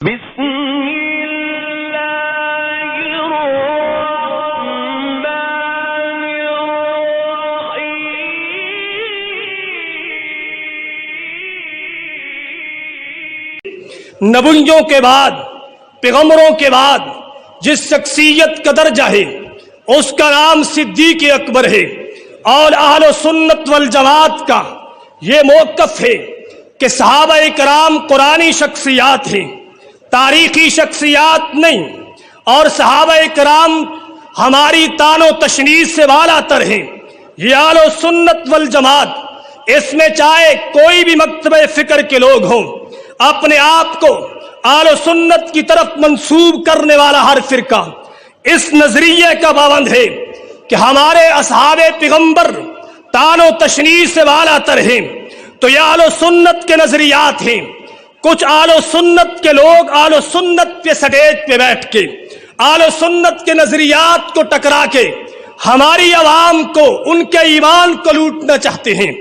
بسم اللہ الرحمن الرحیم۔ نبیوں کے بعد، پیغمبروں کے بعد جس شخصیت کا درجہ ہے اس کا نام صدیق اکبر ہے، اور اہل سنت والجماعت کا یہ موقف ہے کہ صحابہ کرام قرآنی شخصیات ہیں، تاریخی شخصیات نہیں، اور صحابہ کرام ہماری تان و تشنیع سے والا تر ہیں۔ یہ اہل سنت والجماعت، اس میں چاہے کوئی بھی مکتبہ فکر کے لوگ ہوں، اپنے آپ کو اہل سنت کی طرف منسوب کرنے والا ہر فرقہ اس نظریے کا پابند ہے کہ ہمارے اصحاب پیغمبر تان و تشنیع سے والا تر ہیں، تو یہ اہل سنت کے نظریات ہیں۔ کچھ اہل سنت کے لوگ اہل سنت کے سٹیج پہ بیٹھ کے اہل سنت کے نظریات کو ٹکرا کے ہماری عوام کو ان کے ایمان کو لوٹنا چاہتے ہیں۔